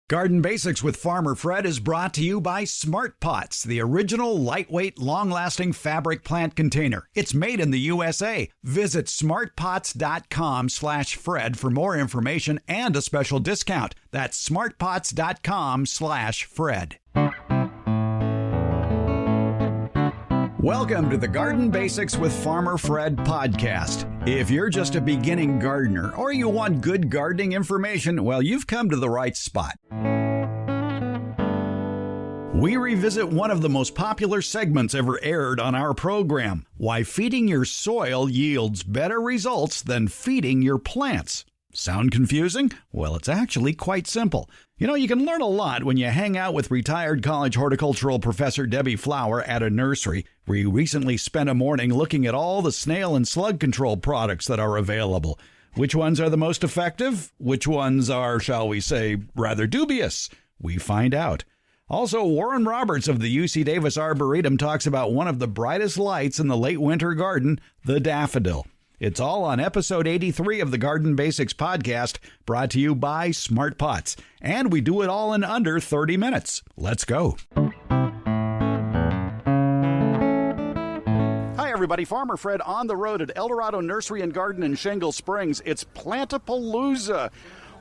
Garden Basics with Farmer Fred is brought to you by Smart Pots, the original lightweight, long-lasting fabric plant container. It's made in the USA. Visit smartpots.com/Fred for more information and a special discount. That's smartpots.com/Fred. Welcome to the Garden Basics with Farmer Fred podcast. If you're just a beginning gardener or you want good gardening information, well, you've come to the right spot. We revisit one of the most popular segments ever aired on our program, why feeding your soil yields better results than feeding your plants. Sound confusing? Well, it's actually quite simple. You know, you can learn a lot when you hang out with retired college horticultural professor Debbie Flower at a nursery. We recently spent a morning looking at all the snail and slug control products that are available. Which ones are the most effective? Which ones are, shall we say, rather dubious? We find out. Also, Warren Roberts of the UC Davis Arboretum talks about one of the brightest lights in the late winter garden, the daffodil. It's all on episode 83 of the Garden Basics podcast, brought to you by Smart Pots. And we do it all in under 30 minutes. Let's go. Hi, everybody. Farmer Fred on the road at Eldorado Nursery and Garden in Shingle Springs. It's Plantapalooza.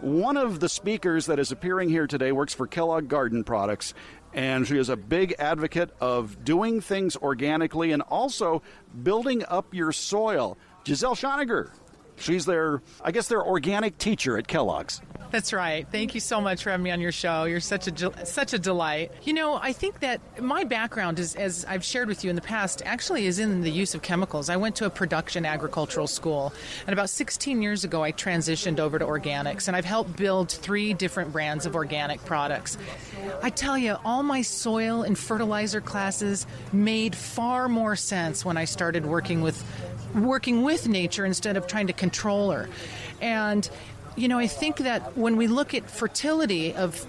One of the speakers that is appearing here today works for Kellogg Garden Products, and she is a big advocate of doing things organically and also building up your soil. Giselle Schoniger. She's their organic teacher at Kellogg's. That's right. Thank you so much for having me on your show. You're such a delight. You know, I think that my background is, as I've shared with you in the past, actually is in the use of chemicals. I went to a production agricultural school, and about 16 years ago, I transitioned over to organics, and I've helped build 3 different brands of organic products. I tell you, all my soil and fertilizer classes made far more sense when I started working with nature instead of trying to control her. And you know, I think that when we look at fertility of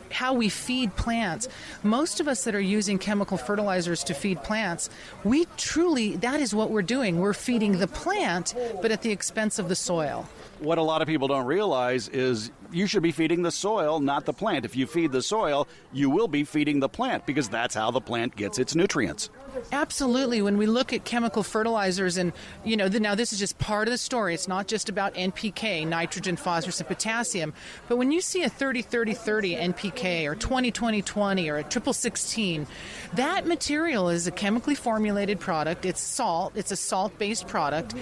how we feed plants, most of us that are using chemical fertilizers to feed plants, that is what we're doing. We're feeding the plant, but at the expense of the soil. What a lot of people don't realize is you should be feeding the soil, not the plant. If you feed the soil, you will be feeding the plant because that's how the plant gets its nutrients. Absolutely. When we look at chemical fertilizers, and you know, now this is just part of the story. It's not just about NPK, nitrogen, phosphorus, and potassium. But when you see a 30-30-30 NPK or 20-20-20 or a 16-16, that material is a chemically formulated product. It's salt. It's a salt-based product.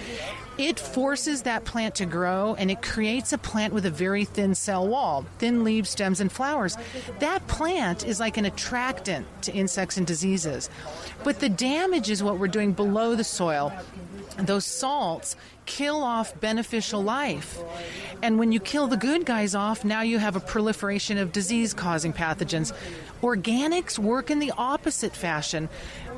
It forces that plant to grow, and it creates a plant with a very thin cell wall, thin leaves, stems, and flowers. That plant is like an attractant to insects and diseases. But the damage is what we're doing below the soil. Those salts kill off beneficial life. And when you kill the good guys off, now you have a proliferation of disease-causing pathogens. Organics work in the opposite fashion.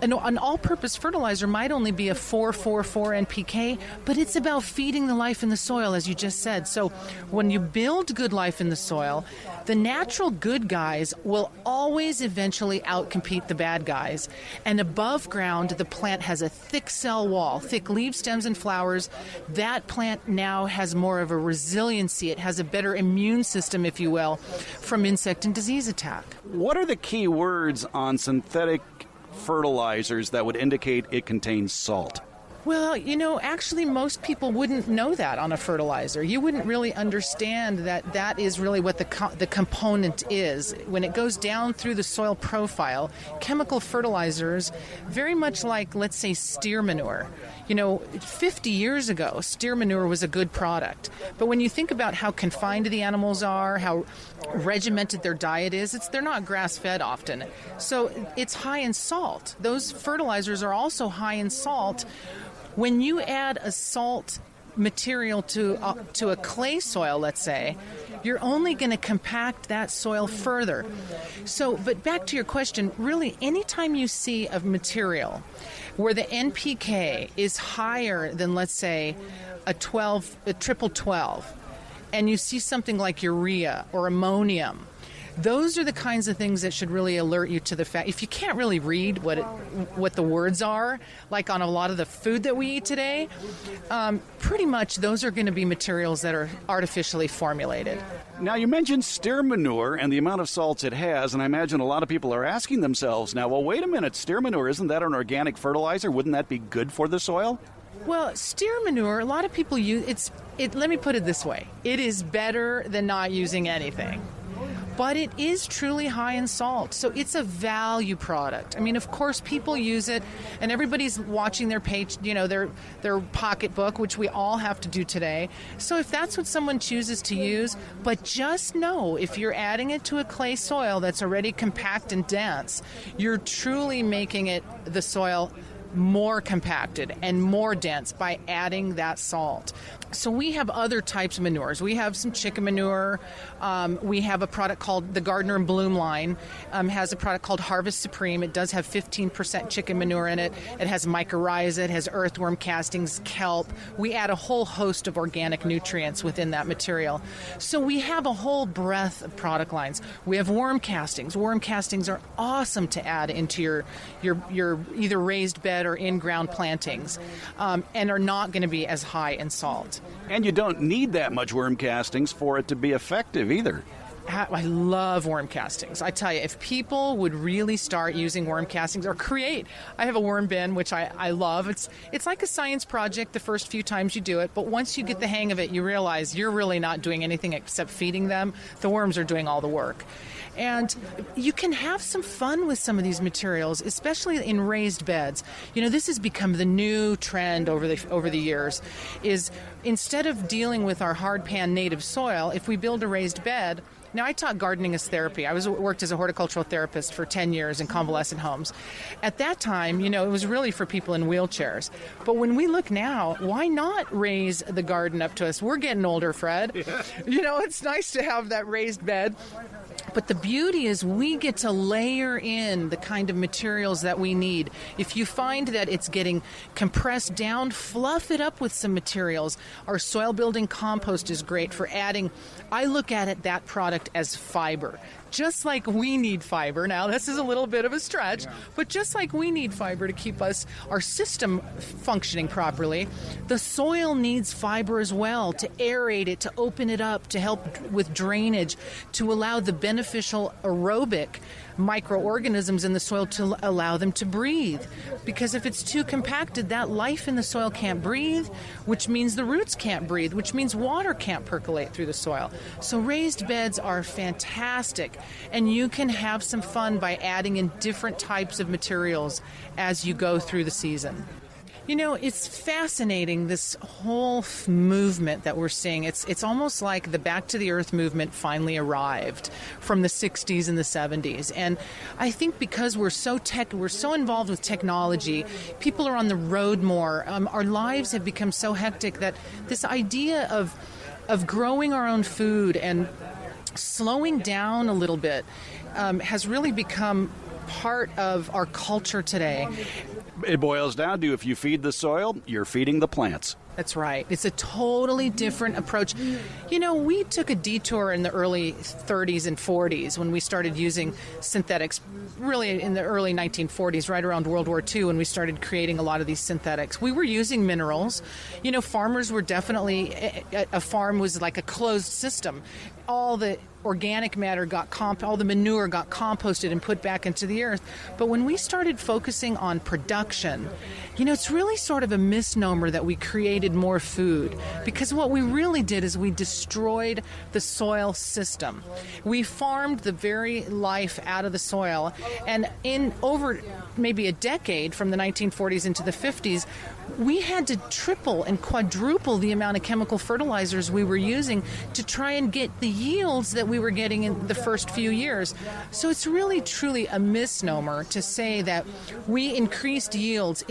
An all-purpose fertilizer might only be a 4-4-4 NPK, but it's about feeding the life in the soil, as you just said. So when you build good life in the soil, the natural good guys will always eventually outcompete the bad guys. And above ground, the plant has a thick cell wall, thick leaves, stems, and flowers. That plant now has more of a resiliency. It has a better immune system, if you will, from insect and disease attack. What are the key words on synthetic fertilizers that would indicate it contains salt? Well, you know, actually most people wouldn't know that on a fertilizer. You wouldn't really understand that that is really what the component is. When it goes down through the soil profile, chemical fertilizers, very much like, let's say, steer manure. You know, 50 years ago, steer manure was a good product. But when you think about how confined the animals are, how regimented their diet is, they're not grass-fed often. So it's high in salt. Those fertilizers are also high in salt. When you add a salt material to a clay soil, let's say, you're only going to compact that soil further. So, but back to your question, really, anytime you see a material where the NPK is higher than, let's say, a triple 12, and you see something like urea or ammonium, Those are the kinds of things that should really alert you to the fact. If you can't really read what the words are, like on a lot of the food that we eat today, pretty much those are going to be materials that are artificially formulated. Now, you mentioned steer manure and the amount of salts it has, and I imagine a lot of people are asking themselves now, well, wait a minute, steer manure, isn't that an organic fertilizer? Wouldn't that be good for the soil? Well, steer manure, a lot of people use it. Let me put it this way. It is better than not using anything. But it is truly high in salt, so it's a value product. I mean, of course, people use it, and everybody's watching their page, their pocketbook, which we all have to do today. So if that's what someone chooses to use, but just know if you're adding it to a clay soil that's already compact and dense, you're truly making the soil more compacted and more dense by adding that salt. So we have other types of manures. We have some chicken manure. We have a product called the Gardener and Bloom line. Has a product called Harvest Supreme. It does have 15% chicken manure in it. It has mycorrhiza. It has earthworm castings, kelp. We add a whole host of organic nutrients within that material. So we have a whole breadth of product lines. We have worm castings. Worm castings are awesome to add into your either raised bed or in-ground plantings, and are not going to be as high in salt. And you don't need that much worm castings for it to be effective either. I love worm castings. I tell you, if people would really start using worm castings or create, I have a worm bin, which I love. It's like a science project the first few times you do it, but once you get the hang of it, you realize you're really not doing anything except feeding them. The worms are doing all the work. And you can have some fun with some of these materials, especially in raised beds. This has become the new trend over the years, is instead of dealing with our hard pan native soil, if we build a raised bed. Now, I taught gardening as therapy. I worked as a horticultural therapist for 10 years in convalescent homes. At that time, it was really for people in wheelchairs. But when we look now, why not raise the garden up to us? We're getting older, Fred. Yeah. It's nice to have that raised bed. But the beauty is we get to layer in the kind of materials that we need. If you find that it's getting compressed down, fluff it up with some materials. Our soil building compost is great for adding. I look at that product as fiber. Just like we need fiber. Now, this is a little bit of a stretch, but just like we need fiber to keep our system functioning properly, the soil needs fiber as well to aerate it, to open it up, to help with drainage, to allow the beneficial aerobic microorganisms in the soil to allow them to breathe. Because if it's too compacted, that life in the soil can't breathe, which means the roots can't breathe, which means water can't percolate through the soil. So raised beds are fantastic, and you can have some fun by adding in different types of materials as you go through the season. It's fascinating, this whole movement that we're seeing. It's almost like the Back to the Earth movement finally arrived from the 60s and the 70s. And I think because we're so involved with technology, people are on the road more. Our lives have become so hectic that this idea of growing our own food and slowing down a little bit has really become part of our culture today. It boils down to if you feed the soil, you're feeding the plants. That's right. It's a totally different approach. We took a detour in the early 30s and 40s when we started using synthetics, really in the early 1940s, right around World War II, when we started creating a lot of these synthetics. We were using minerals. Farmers were definitely, a farm was like a closed system. All the organic matter all the manure got composted and put back into the earth. But when we started focusing on production, it's really sort of a misnomer that we created more food, because what we really did is we destroyed the soil system. We farmed the very life out of the soil, and in over maybe a decade, from the 1940s into the 50s, we had to triple and quadruple the amount of chemical fertilizers we were using to try and get the yields that we were getting in the first few years. So it's really, truly a misnomer to say that we increased yields.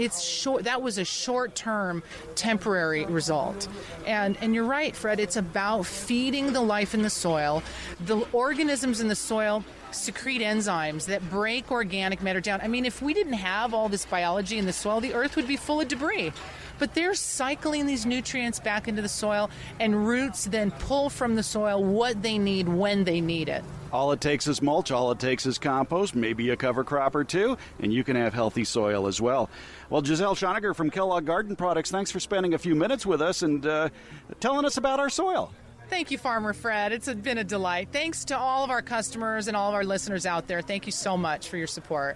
That was a short-term, temporary result. And you're right, Fred, it's about feeding the life in the soil. The organisms in the soil secrete enzymes that break organic matter down. I mean, if we didn't have all this biology in the soil, the earth would be full of debris. But they're cycling these nutrients back into the soil, and roots then pull from the soil what they need when they need it. All it takes is mulch, all it takes is compost, maybe a cover crop or two, and you can have healthy soil as well. Well, Giselle Schoniger from Kellogg Garden Products, thanks for spending a few minutes with us and telling us about our soil. Thank you, Farmer Fred. It's been a delight. Thanks to all of our customers and all of our listeners out there. Thank you so much for your support.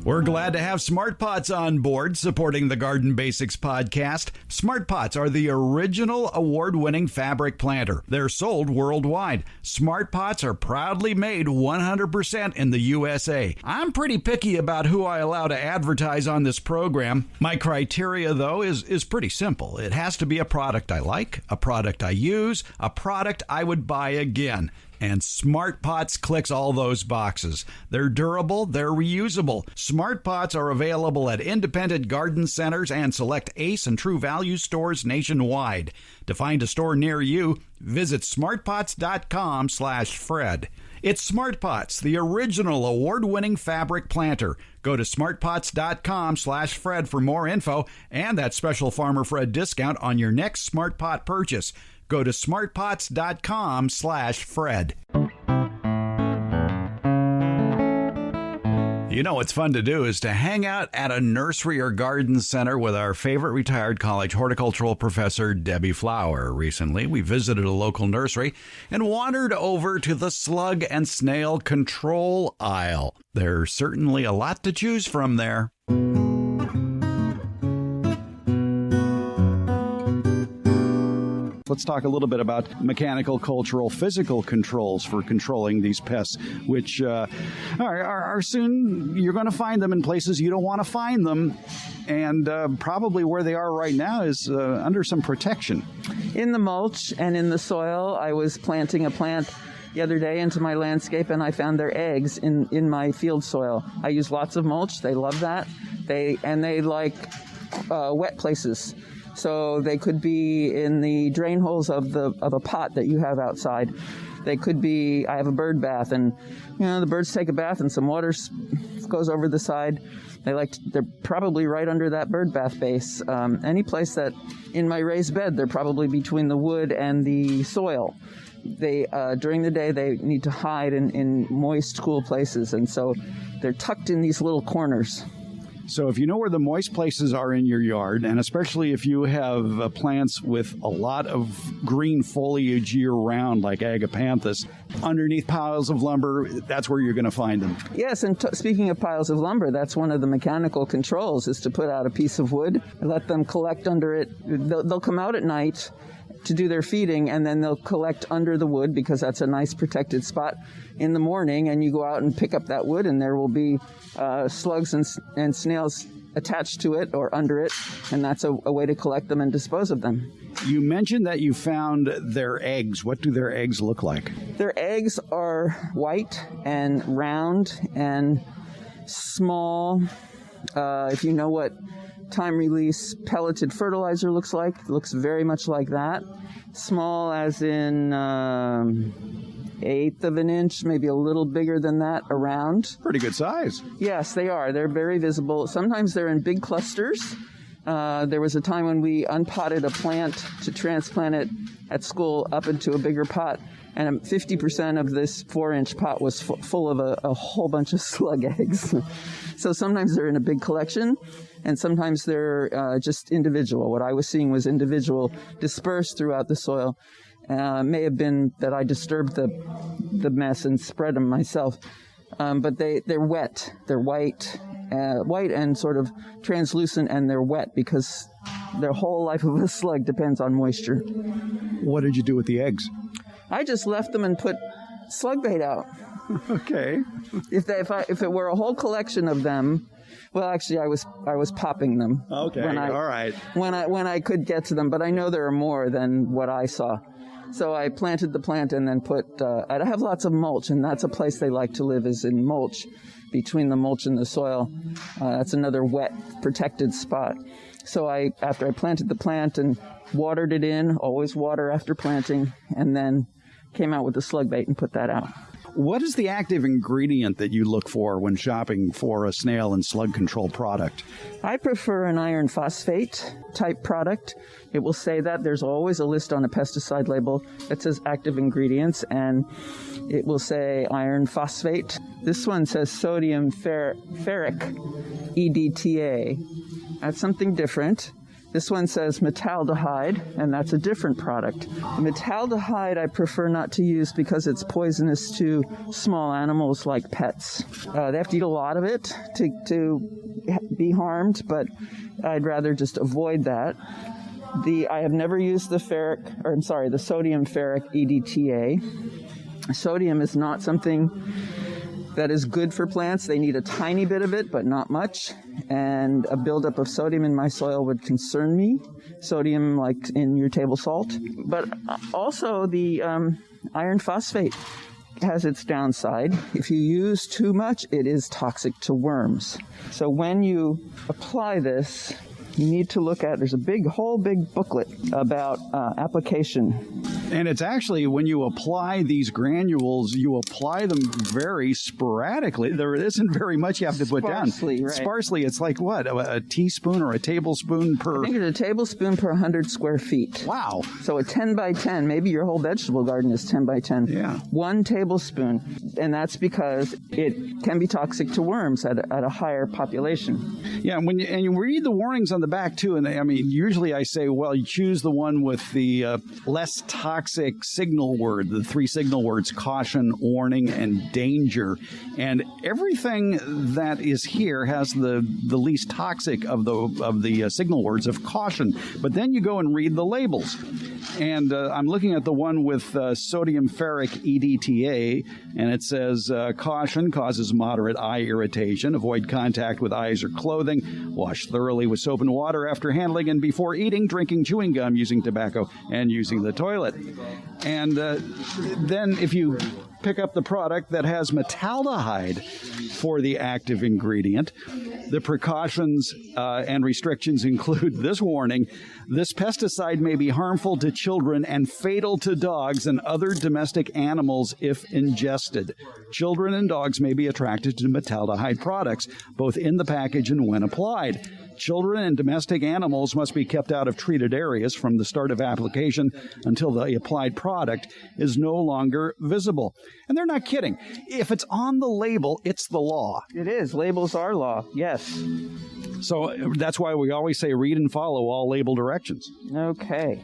We're glad to have Smart Pots on board supporting the Garden Basics podcast. Smart Pots are the original award-winning fabric planter. They're sold worldwide. Smart Pots are proudly made 100% in the USA. I'm pretty picky about who I allow to advertise on this program. My criteria, though, is pretty simple. It has to be a product I like, a product I use, a product I would buy again. And Smart Pots clicks all those boxes. They're durable, they're reusable. Smart Pots are available at independent garden centers and select Ace and True Value stores nationwide. To find a store near you, visit smartpots.com/Fred. It's Smart Pots, the original award-winning fabric planter. Go to smartpots.com/Fred for more info and that special Farmer Fred discount on your next Smart Pot purchase. Go to smartpots.com/Fred. You know what's fun to do is to hang out at a nursery or garden center with our favorite retired college horticultural professor, Debbie Flower. Recently, we visited a local nursery and wandered over to the Slug and Snail control aisle. There's certainly a lot to choose from there. Let's talk a little bit about mechanical, cultural, physical controls for controlling these pests, which are soon, you're going to find them in places you don't want to find them. And probably where they are right now is under some protection. In the mulch and in the soil, I was planting a plant the other day into my landscape, and I found their eggs in my field soil. I use lots of mulch. They love that. They like wet places. So they could be in the drain holes of a pot that you have outside. They could be, I have a bird bath, and the birds take a bath and some water goes over the side. They're probably right under that bird bath base. Any place that in my raised bed, they're probably between the wood and the soil. They during the day they need to hide in moist, cool places, and so they're tucked in these little corners. So if you know where the moist places are in your yard, and especially if you have plants with a lot of green foliage year-round, like agapanthus, underneath piles of lumber, that's where you're going to find them. Yes, and speaking of piles of lumber, that's one of the mechanical controls, is to put out a piece of wood, let them collect under it. They'll come out at night to do their feeding, and then they'll collect under the wood because that's a nice protected spot in the morning, and you go out and pick up that wood, and there will be slugs and snails attached to it or under it, and that's a way to collect them and dispose of them. You mentioned that you found their eggs. What do their eggs look like? Their eggs are white and round and small. If you know what time-release pelleted fertilizer looks like, it looks very much like that. Small as in eighth of an inch, maybe a little bigger than that around. Pretty good size. Yes, they are. They're very visible. Sometimes they're in big clusters. There was a time when we unpotted a plant to transplant it at school up into a bigger pot, and 50% of this 4-inch pot was full of a whole bunch of slug eggs. So sometimes they're in a big collection, and sometimes they're just individual. What I was seeing was individual, dispersed throughout the soil. May have been that I disturbed the mess and spread them myself. But they're wet. They're white and sort of translucent, and they're wet because their whole life of a slug depends on moisture. What did you do with the eggs? I just left them and put slug bait out. Okay. If it were a whole collection of them, well, actually, I was popping them. Okay, all right. When I could get to them, but I know there are more than what I saw. So I planted the plant and then I have lots of mulch, and that's a place they like to live, is in mulch, between the mulch and the soil. That's another wet, protected spot. So after I planted the plant and watered it in, always water after planting, and then came out with the slug bait and put that out. What is the active ingredient that you look for when shopping for a snail and slug control product? I prefer an iron phosphate type product. It will say that. There's always a list on a pesticide label that says active ingredients, and it will say iron phosphate. This one says sodium ferric, EDTA. That's something different. This one says metaldehyde, and that's a different product. Metaldehyde I prefer not to use because it's poisonous to small animals like pets. They have to eat a lot of it to be harmed, but I'd rather just avoid that. I have never used the sodium ferric EDTA. Sodium is not something that is good for plants. They need a tiny bit of it, but not much. And a buildup of sodium in my soil would concern me. Sodium, like in your table salt. But also the iron phosphate has its downside. If you use too much, it is toxic to worms. So when you apply this, you need to look at, there's a whole big booklet about application. And it's actually, when you apply these granules, you apply them very sporadically. There isn't very much you have to put down. Sparsely, right. Sparsely, it's like what, a teaspoon or a tablespoon per? I think it's a tablespoon per 100 square feet. Wow. So a 10 by 10, maybe your whole vegetable garden is 10 by 10. Yeah. 1 tablespoon. And that's because it can be toxic to worms at a higher population. Yeah, and you read the warnings on the back, too. And usually I say, well, you choose the one with the less toxic signal word, the 3 signal words: caution, warning, and danger. And everything that is here has the least toxic of the signal words of caution. But then you go and read the labels. And I'm looking at the one with sodium ferric EDTA, and it says, caution, causes moderate eye irritation. Avoid contact with eyes or clothing. Wash thoroughly with soap and water after handling and before eating, drinking, chewing gum, using tobacco, and using the toilet. And then if you pick up the product that has metaldehyde for the active ingredient, the precautions and restrictions include this warning: this pesticide may be harmful to children and fatal to dogs and other domestic animals if ingested. Children and dogs may be attracted to metaldehyde products, both in the package and when applied. Children and domestic animals must be kept out of treated areas from the start of application until the applied product is no longer visible. And they're not kidding. If it's on the label, it's the law. It is. Labels are law. Yes. So that's why we always say read and follow all label directions. Okay.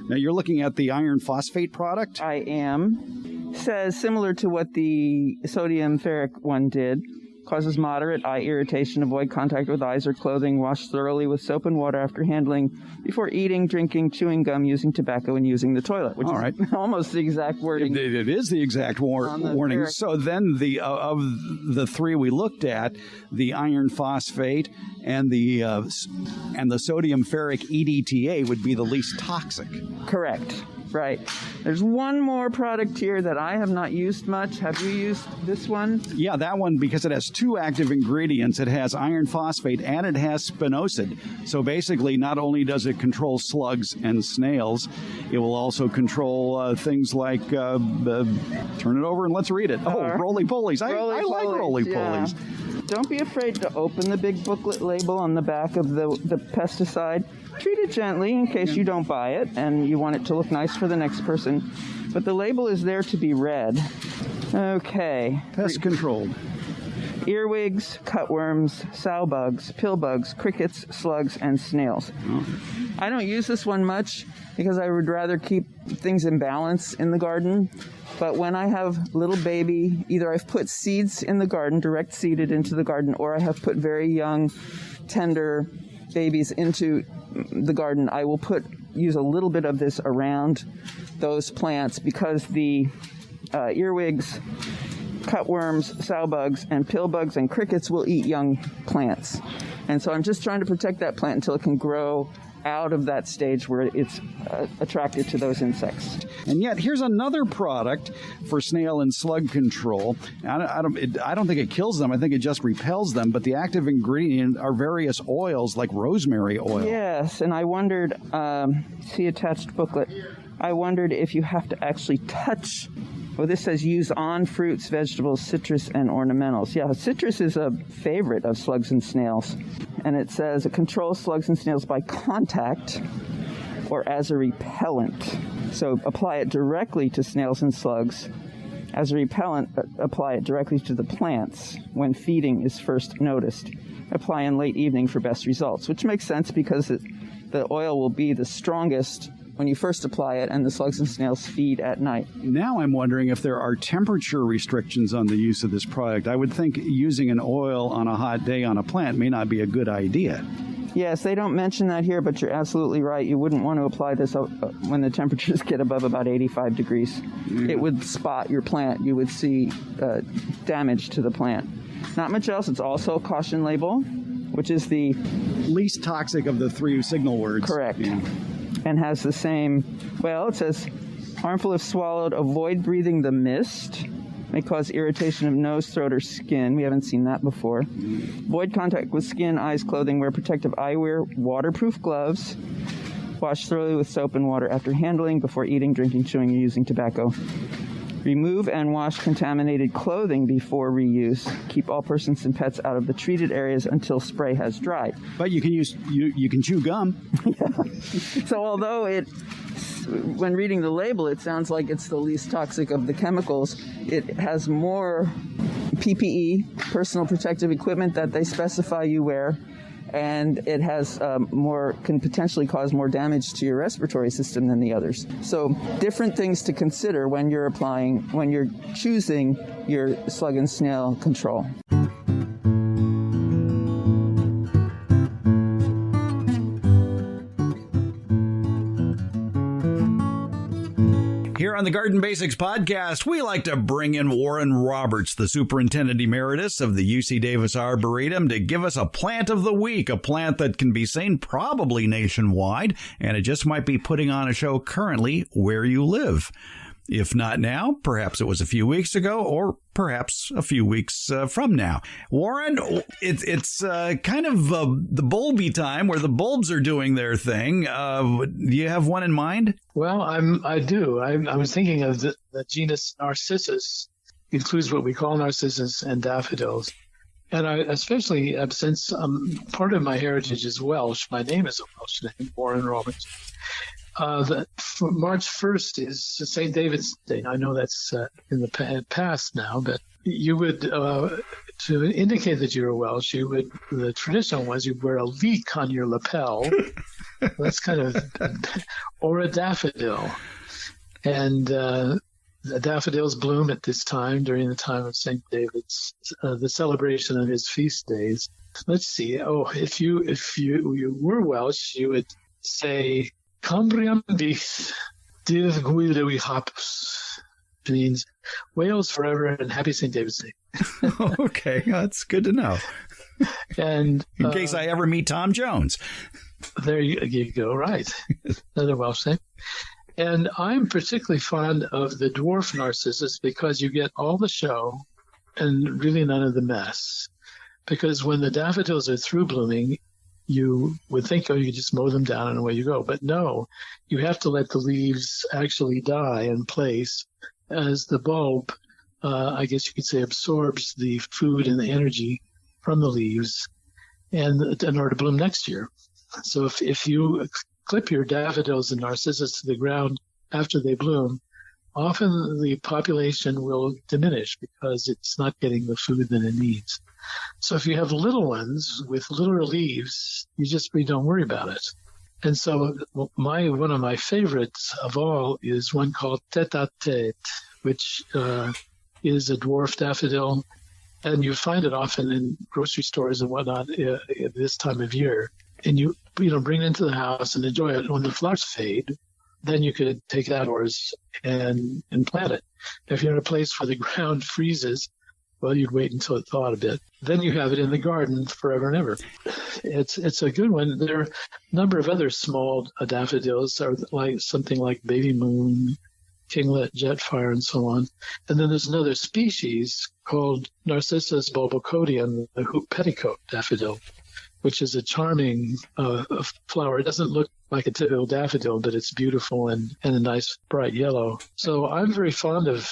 Now you're looking at the iron phosphate product? I am. Says similar to what the sodium ferric one did. Causes moderate eye irritation. Avoid contact with eyes or clothing. Wash thoroughly with soap and water after handling, before eating, drinking, chewing gum, using tobacco, and using the toilet, which is almost the exact wording. It is the exact warning. So then of the 3 we looked at, the iron phosphate and the sodium ferric EDTA would be the least toxic. Correct. Right. There's one more product here that I have not used much. Have you used this one? Yeah, that one, because it has 2 active ingredients. It has iron phosphate and it has spinosad. So basically, not only does it control slugs and snails, it will also control things like, turn it over and let's read it. Roly-polies. I like roly-polies. Yeah. Don't be afraid to open the big booklet label on the back of the pesticide. Treat it gently in case you don't buy it and you want it to look nice for the next person. But the label is there to be read. Okay. Pest controlled. Earwigs, cutworms, sowbugs, pillbugs, crickets, slugs, and snails. I don't use this one much because I would rather keep things in balance in the garden. But when I have little baby, either I've put seeds in the garden, direct seeded into the garden, or I have put very young, tender babies into the garden, I will use a little bit of this around those plants because the earwigs, cutworms, sowbugs, and pillbugs and crickets will eat young plants. And so I'm just trying to protect that plant until it can grow out of that stage where it's attracted to those insects. And yet, here's another product for snail and slug control. I don't think it kills them. I think it just repels them. But the active ingredient are various oils like rosemary oil. Yes, and I wondered, see attached booklet, I wondered if you have to actually touch Well, this says use on fruits, vegetables, citrus, and ornamentals. Yeah, citrus is a favorite of slugs and snails. And it says it controls slugs and snails by contact or as a repellent. So apply it directly to snails and slugs. As a repellent, apply it directly to the plants when feeding is first noticed. Apply in late evening for best results, which makes sense because the oil will be the strongest when you first apply it, and the slugs and snails feed at night. Now I'm wondering if there are temperature restrictions on the use of this product. I would think using an oil on a hot day on a plant may not be a good idea. Yes, they don't mention that here, but you're absolutely right. You wouldn't want to apply this when the temperatures get above about 85 degrees. Yeah. It would spot your plant. You would see damage to the plant. Not much else. It's also a caution label, which is the least toxic of the three signal words. Correct. Yeah. And has the same, it says, harmful if swallowed, avoid breathing the mist, may cause irritation of nose, throat, or skin. We haven't seen that before. Avoid contact with skin, eyes, clothing, wear protective eyewear, waterproof gloves, wash thoroughly with soap and water after handling, before eating, drinking, chewing, or using tobacco. Remove and wash contaminated clothing before reuse. Keep all persons and pets out of the treated areas until spray has dried. But you can chew gum. Yeah. So although when reading the label, it sounds like it's the least toxic of the chemicals, it has more PPE, personal protective equipment, that they specify you wear. And it has can potentially cause more damage to your respiratory system than the others. So different things to consider when you're choosing your slug and snail control. Here on the Garden Basics podcast, we like to bring in Warren Roberts, the Superintendent Emeritus of the UC Davis Arboretum, to give us a plant of the week, a plant that can be seen probably nationwide, and it just might be putting on a show currently where you live. If not now, perhaps it was a few weeks ago, or perhaps a few weeks from now. Warren, it's kind of the bulby time where the bulbs are doing their thing. Do you have one in mind? Well, I do. I was thinking of the genus Narcissus. It includes what we call narcissus and daffodils. And I especially, since part of my heritage is Welsh, my name is a Welsh name, Warren Roberts. March 1st is St. David's Day. I know that's in the past now, but you would, to indicate that you were Welsh, the traditional was you'd wear a leek on your lapel. That's kind of, or a daffodil. And the daffodils bloom at this time, during the time of St. David's, the celebration of his feast days. Let's see. If you were Welsh, you would say, Cambrian Beath, Dydd Gwylewi Hapus, means Wales forever and happy St. David's Day. Okay, that's good to know. And in case I ever meet Tom Jones. There you go, right. Another Welsh name. And I'm particularly fond of the dwarf narcissus because you get all the show and really none of the mess. Because when the daffodils are through blooming, you would think, you just mow them down and away you go. But no, you have to let the leaves actually die in place as the bulb, I guess you could say, absorbs the food and the energy from the leaves and in order to bloom next year. So if you clip your daffodils and narcissus to the ground after they bloom, often the population will diminish because it's not getting the food that it needs. So if you have little ones with littler leaves, we don't worry about it. And so one of my favorites of all is one called tête-à-tête, which is a dwarf daffodil. And you find it often in grocery stores and whatnot at this time of year. And you bring it into the house and enjoy it. When the flowers fade, then you could take it outdoors and plant it. If you're in a place where the ground freezes, well, you'd wait until it thawed a bit. Then you have it in the garden forever and ever. It's a good one. There are a number of other small daffodils, something like baby moon, kinglet, jetfire, and so on. And then there's another species called Narcissus bulbocodium, the hoop petticoat daffodil. which is a charming flower. It doesn't look like a typical daffodil, but it's beautiful and a nice bright yellow. So I'm very fond of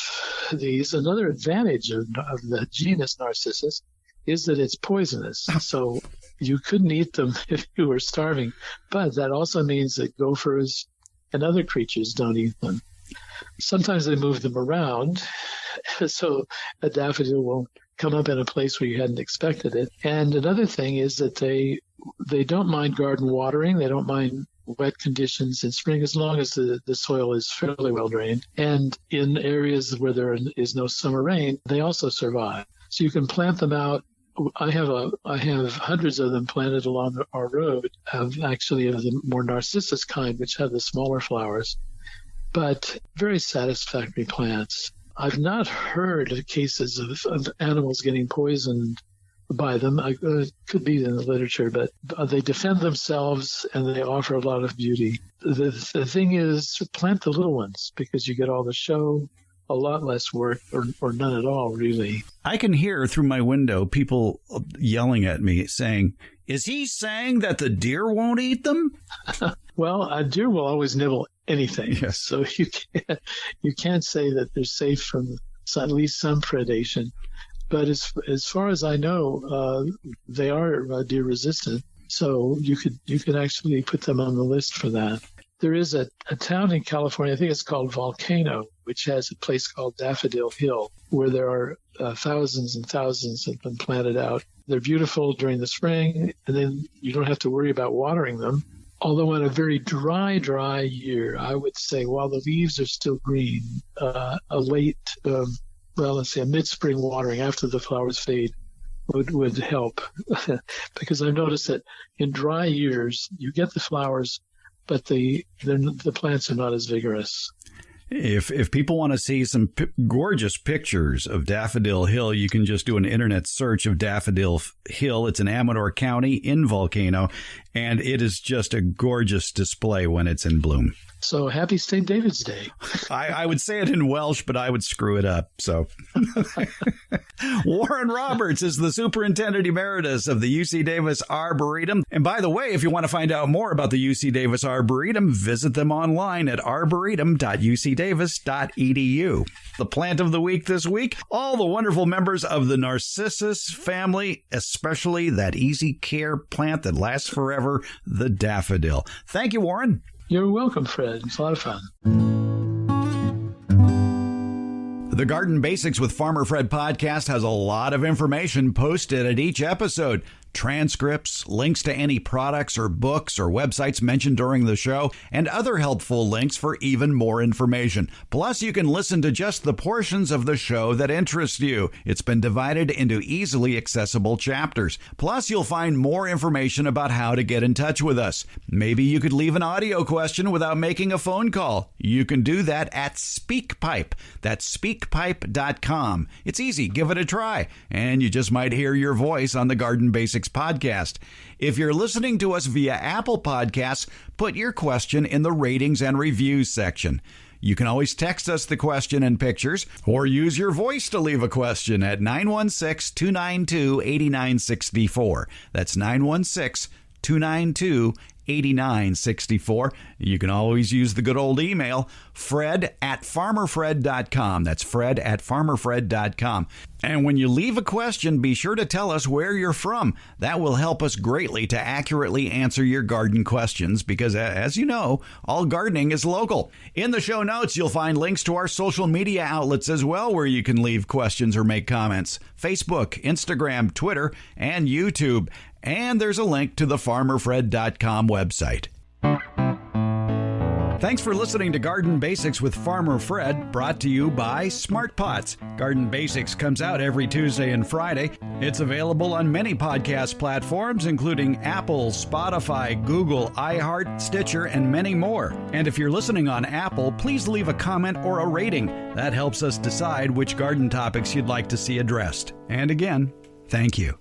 these. Another advantage of the genus Narcissus is that it's poisonous. So you couldn't eat them if you were starving, but that also means that gophers and other creatures don't eat them. Sometimes they move them around, so a daffodil will come up in a place where you hadn't expected it. And another thing is that they don't mind garden watering. They don't mind wet conditions in spring as long as the soil is fairly well drained. And in areas where there is no summer rain, they also survive. So you can plant them out. I have hundreds of them planted along our road, of the more narcissus kind, which have the smaller flowers, but very satisfactory plants. I've not heard of cases of animals getting poisoned by them. It could be in the literature, but they defend themselves and they offer a lot of beauty. The thing is, plant the little ones because you get all the show, a lot less work, or none at all, really. I can hear through my window people yelling at me saying, is he saying that the deer won't eat them? Well, a deer will always nibble anything. Yes. So you can't say that they're safe from at least some predation. But as far as I know, they are deer resistant. So you could actually put them on the list for that. There is a town in California, I think it's called Volcano, which has a place called Daffodil Hill, where there are thousands and thousands of them planted out. They're beautiful during the spring, and then you don't have to worry about watering them. Although on a very dry year, I would say while the leaves are still green, a mid-spring watering after the flowers fade would help. Because I've noticed that in dry years, you get the flowers, but the plants are not as vigorous. If people want to see some gorgeous pictures of Daffodil Hill, you can just do an internet search of Daffodil Hill. It's in Amador County in Volcano, and it is just a gorgeous display when it's in bloom. So happy St. David's Day. I would say it in Welsh, but I would screw it up. So Warren Roberts is the superintendent emeritus of the UC Davis Arboretum. And by the way, if you want to find out more about the UC Davis Arboretum, visit them online at arboretum.ucdavis.edu. The plant of the week this week, all the wonderful members of the Narcissus family, especially that easy care plant that lasts forever, the daffodil. Thank you, Warren. You're welcome, Fred. It's a lot of fun. The Garden Basics with Farmer Fred podcast has a lot of information posted at each episode. Transcripts, links to any products or books or websites mentioned during the show, and other helpful links for even more information. Plus, you can listen to just the portions of the show that interest you. It's been divided into easily accessible chapters. Plus, you'll find more information about how to get in touch with us. Maybe you could leave an audio question without making a phone call. You can do that at SpeakPipe. That's speakpipe.com. It's easy. Give it a try. And you just might hear your voice on the Garden Basics podcast. If you're listening to us via Apple Podcasts, put your question in the ratings and reviews section. You can always text us the question and pictures, or use your voice to leave a question at 916-292-8964. That's 916-292-8964. You can always use the good old email, fred@farmerfred.com. That's fred@farmerfred.com. And when you leave a question, be sure to tell us where you're from. That will help us greatly to accurately answer your garden questions because, as you know, all gardening is local. In the show notes, you'll find links to our social media outlets as well where you can leave questions or make comments. Facebook, Instagram, Twitter, and YouTube. And there's a link to the farmerfred.com website. Thanks for listening to Garden Basics with Farmer Fred, brought to you by Smart Pots. Garden Basics comes out every Tuesday and Friday. It's available on many podcast platforms, including Apple, Spotify, Google, iHeart, Stitcher, and many more. And if you're listening on Apple, please leave a comment or a rating. That helps us decide which garden topics you'd like to see addressed. And again, thank you.